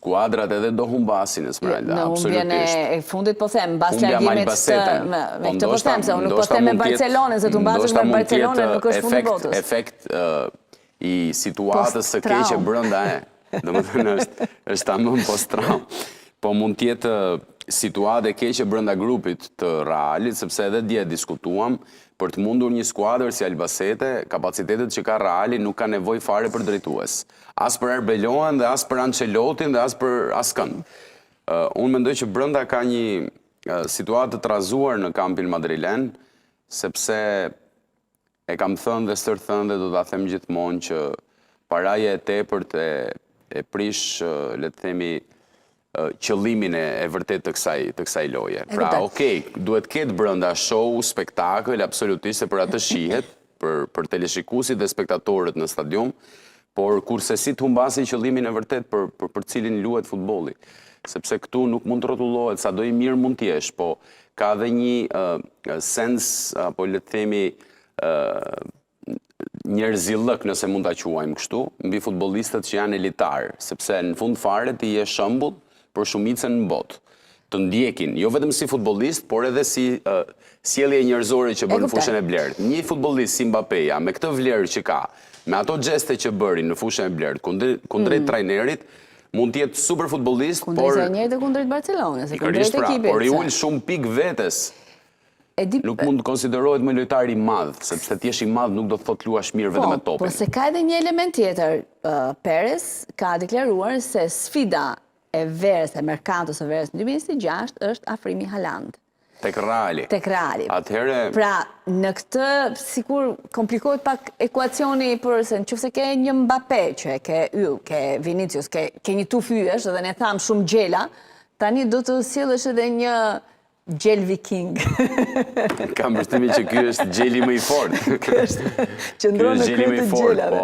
skuadrat edhe do humbasin Esmeralda, absolutisht. Në humbjen e fundit po them, mbas largimit me këtë po them, se unë nuk po them me Barcelonën, se të humbasesh me Barcelonën nuk është fundi botës. Efekt i situatës së keqe brenda domethënë është tamam post-traum. Po mund të jetë situatë e keqe brenda grupit të Realit, sepse edhe dje diskutuam për të mundur një skuadër si Albacete, kapacitetet që ka Reali nuk ka nevojë fare për drejtues. As për Arbeloan dhe as për Ancelotin dhe as për askënd. Unë mendoj që brenda ka një situatë të trazuar në kampin madrilen, sepse e kam thënë dhe stërthënë dhe do ta them gjithmonë që paraja e tepërt e prish, le të themi, qëllimin e vërtet të kësaj loje. Pra, okej, duhet ketë brenda show, spektakël, absolutisht, se për atë shihet, për teleshikuesit dhe spektatorët në stadium, por kurse si të humbasin qëllimin e vërtet për cilin luhet futbolli. Sepse këtu nuk mund të rrotullohet, sa do i mirë mund t'jesh, po ka dhe një sens, apo le të themi, njerëzillëk, nëse mund ta quajmë kështu, mbi futbollistët që janë elitar, sepse në fund fare ti je shembull për shumicën në botë. Të ndjekin, jo vetëm si futbollist, por edhe si sjellje njerëzore që bën në fushën e blerët. Një futbollist si Mbappéja, me këtë vlerë që ka, me ato gjeste që bëri në fushën e blerët, kundrejt trajnerit, mund të jetë super futbollist, por kundrejt trajnerit dhe kundrejt Barcelonës, kundrejt ekipit. Por i ul shumë pikë vetes. Nuk mund të konsiderohet më lojtar i madh, sepse ti je i madh nuk do të thotë luash mirë vetëm me topin. Po se ka edhe një element tjetër. Perez ka deklaruar se sfida e verës, e merkatos e verës në 2026 është afrimi Haaland. Tek Reali. Atëherë... Pra, në këtë, sikur komplikohet pak ekuacioni për se nëse ke një Mbappé, që ke Vinicius, ke një tuf yjesh, dhe ne tham shumë gjela, tani do të sjellësh edhe një gjel viking. Kam përshtimin që ky është gjeli më i fortë. Ky është qëndron në krye të gjelave.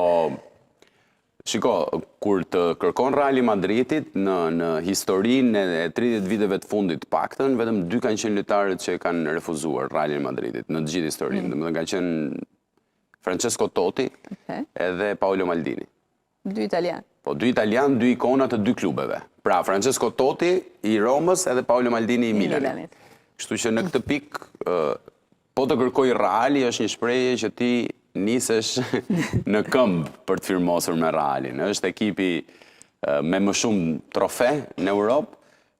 Shiko, kur të kërkon Reali Madridit në historinë e 30 viteve të fundit paktën, vetëm 2 kanë qenë lojtarët që kanë refuzuar Reali Madridit në të gjithë historinë. Domethënë kanë qenë Francesco Totti edhe Paolo Maldini. 2 italianë. Po 2 italianë, 2 ikona të 2 klubeve. Pra Francesco Totti i Romës edhe Paolo Maldini i Milanit. Kështu që në këtë pikë, po të kërkoj Reali është një shprehje që ti nisesh në këmbë për të firmosur me Realin. Është ekipi me më shumë trofe në Europë,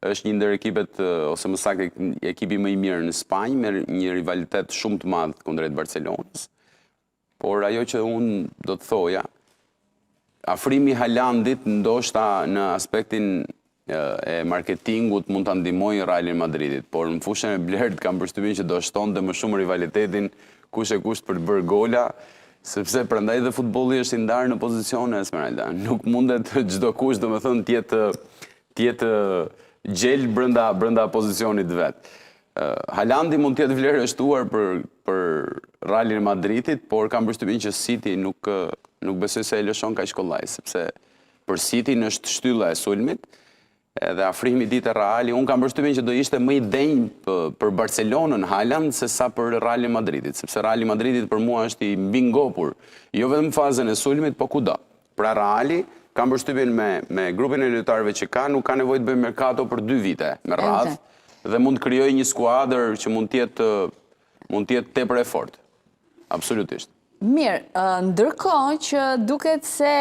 është një ndër ekipet, ose më saktë ekipi më i mirë në Spanjë, me një rivalitet shumë të madh kundrejt Barcelonës. Por ajo që unë do të thoja, afrimi Haalandit ndoshta në aspektin e marketingut mund të ndihmojë Realin Madridit, por në fushën e blerët kam përshtypjen që do shtonte më shumë rivalitetin kush e kush për të bërë gola, sepse prandaj dhe futbolli është i ndarë në pozicione, Esmeralda. Nuk mundet çdo kush, domethënë, të jetë gjel brenda pozicionit vet. Haalandi mund të jetë vlerësuar për Realin Madridit, por kam përshtypjen që City nuk besoj se e lëshon kaq kollaj, sepse për City është shtylla e sulmit, edhe afrimi ditë e Reali, unë kam përshtypjen që do ishte më i denjë për Barcelonën Haaland se sa për Realin Madridit, sepse Reali Madridit për mua është i mbi ngopur, jo vetëm në fazën e sulmit, po kudo. Pra Reali, kam përshtypjen me grupin e lojtarëve që ka, nuk ka nevojë të bëjë merkato për 2 vite me radhë, dhe mund të krijojë një skuadër që mund të jetë tepër e fortë. Absolutisht. Mirë, ndërkohë që duket se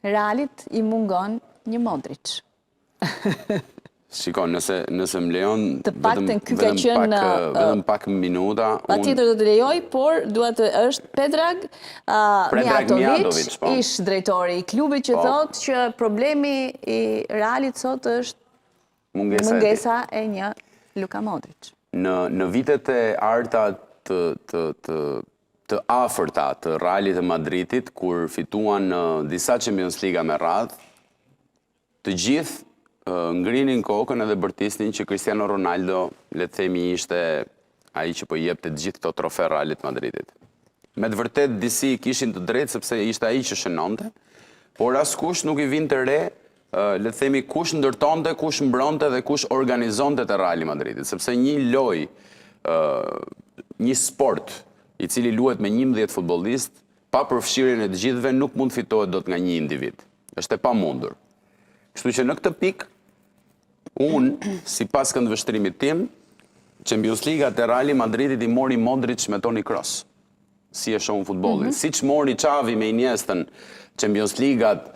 Realit i mungon një Modric. Shiko, nëse më lejon të paktën ky ka qenë vetëm pak minuta. Patjetër do të lejoj, por duhet është Predrag Mijatović, ish drejtori i klubit, që thotë që problemi i Realit sot është mungesa e një Luka Modric. Në vitet e arta të afërta të Realit të Madridit, kur fituan disa Champions Liga me radhë, të gjithë ngrinin kokën edhe bërtisnin që Cristiano Ronaldo, le të themi, ishte ai që po i jepte të gjithë këto trofe Realit Madridit. Me të vërtet disi kishin të drejtë sepse ishte ai që shënonte, por askush nuk i vinte re, le të themi, kush ndërtonte, kush mbronte dhe kush organizonte të Reali Madridit, sepse një lojë, një sport i cili luhet me 11 futbollist, pa përfshirjen e të gjithëve nuk mund fitohet dot nga një individ. Është e pamundur. Kështu që në këtë pikë, unë, si pas këndvështrimit tim, Champions Liga të Real Madridit i mori Modric me Toni Kroos. Si e shohun futbollin. Si që mori Xavi me Iniestën, Champions Ligat,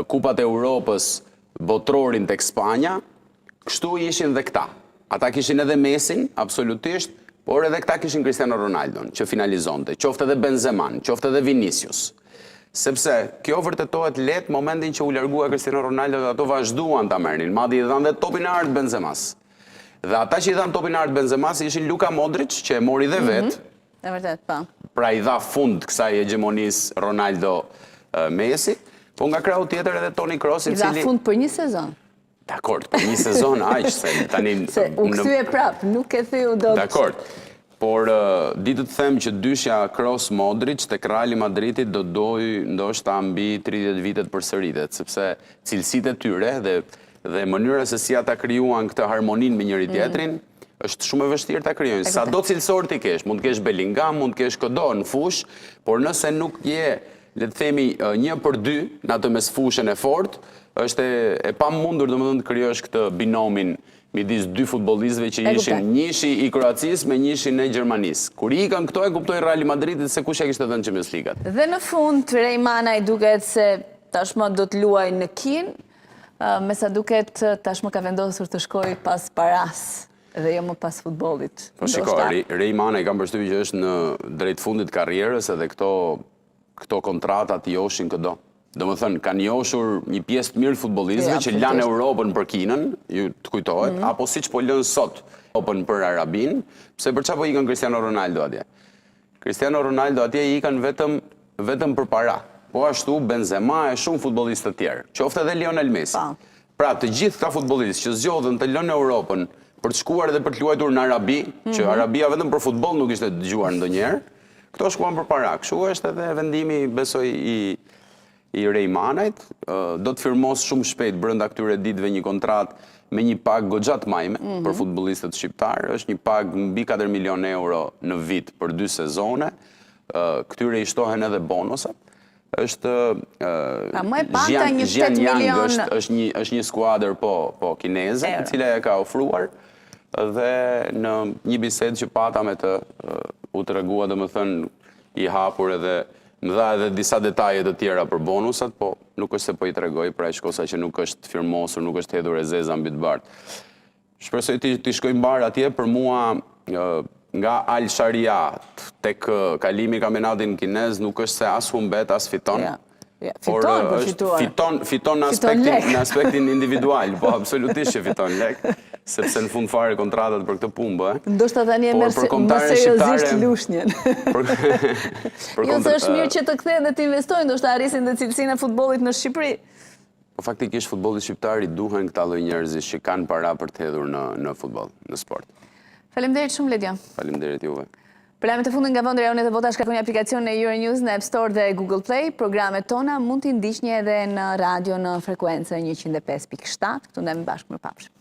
Kupat e Europës, botrorin tek Spanja, kështu ishin dhe këta. Ata kishin edhe Mesin, absolutisht, por edhe këta kishin Cristiano Ronaldon, që finalizonte, qofte edhe Benzeman, qofte edhe Vinicius. Sepse kjo vërtetohet letë momentin që u largua Cristiano Ronaldo dhe ato vazhduan ta merrnin, madje i dhanë dhe topin e artë Benzemas. Dhe ata që i dhanë topin e artë Benzemas ishin Luka Modric, që e mori dhe vetë. E vërtet, pa. Pra i dha fund kësaj hegemonis Ronaldo Messi, po nga krau tjetër edhe Toni Kroos, i I dha cili... fund për një sezon. Dakord, për një sezon, aq, se tani... Se u kthye prap, nuk e thyu do të... Dakord, por ditë të them që dyshja Kroos Modric tek Real Madridit do doj ndoshta mbi 30 vitet përsëritet, sepse cilësitë e tyre dhe mënyra se si ata krijuan këtë harmonin me njëri tjetrin, është shumë e vështirë ta krijojnë. Sa do cilësor ti kesh, mund të kesh Bellingham, mund të kesh këdo në fush, por nëse nuk je, le të themi, 1-2 në atë mes fushën e fortë, është e pamundur domethënë të krijosh këtë binomin midis dy futbollistëve që ishin njëshi i Kroacisë me njëshin e Gjermanisë. Kur i ikën këto e kuptoi Real Madridit se kush e kishte dhënë Champions Ligat. Dhe në fund Reimana i duket se tashmë do të luajë në Kin, me sa duket tashmë ka vendosur të shkojë pas paras dhe jo më pas futbollit. Po shiko, Reimana i kam përshtypjen që është në drejt fundit karrierës edhe këto kontratat i joshin këdo. Domethënë, kanë joshur një pjesë të mirë futbollistëve që lanë Europën për Kinën, ju të kujtohet, apo siç po lënë sot Europën për Arabin, pse për çfarë po ikën Cristiano Ronaldo atje? Cristiano Ronaldo atje i ikën vetëm për para. Po ashtu Benzema e shumë futbollistë të tjerë, qoftë edhe Lionel Messi. Pra, të gjithë këta futbollistë që zgjodhen të lënë Europën për të shkuar edhe për të luajtur në Arabi, që Arabia vetëm për futboll nuk ishte dëgjuar ndonjëherë, këto shkuan për para. Kështu është edhe vendimi, besoj, i Reimanajt, do të firmos shumë shpejt brenda këtyre ditëve një kontrat me një pagë goxha të majme për futbollistët shqiptarë, është një pagë mbi 4 milion euro në vit për 2 sezone, këtyre i shtohen edhe bonusat. Është Jianyang është një skuadër po kineze, e cila e ka ofruar dhe në një bisedë që pata me të u tregua domethënë i hapur edhe më dha edhe disa detaje të tjera për bonusat, po nuk është se po i tregoj, pra e shkosa që nuk është firmosur, nuk është hedhur e zeza mbi të bartë. Shpresoj ti shkoj mbar atje, për mua nga Al Sharia tek kalimi i kampionatin kinez nuk është se as humbet as fiton. Fiton në aspektin individual, po absolutisht që fiton lek, sepse në fund fare kontratat për këtë pumbë. Ndoshta tani e merr më seriozisht lushnjën. Jo se është mirë që të kthehen dhe të investojnë, ndoshta arrisin dhe cilësinë e futbollit në Shqipëri. Po faktikisht futbolli shqiptar i duhen këta lloj njerëzish që kanë para për të hedhur në futboll, në sport. Faleminderit shumë Ledja. Faleminderit juve. Për lajmet e fundit nga vendi rajonet e votash, shkarkoni aplikacionin e Euronews në App Store dhe Google Play. Programet tona mund t'i ndiqni edhe në radio në frekuencën 105.7. Këtu ndajmë bashkë, mirëpafshim.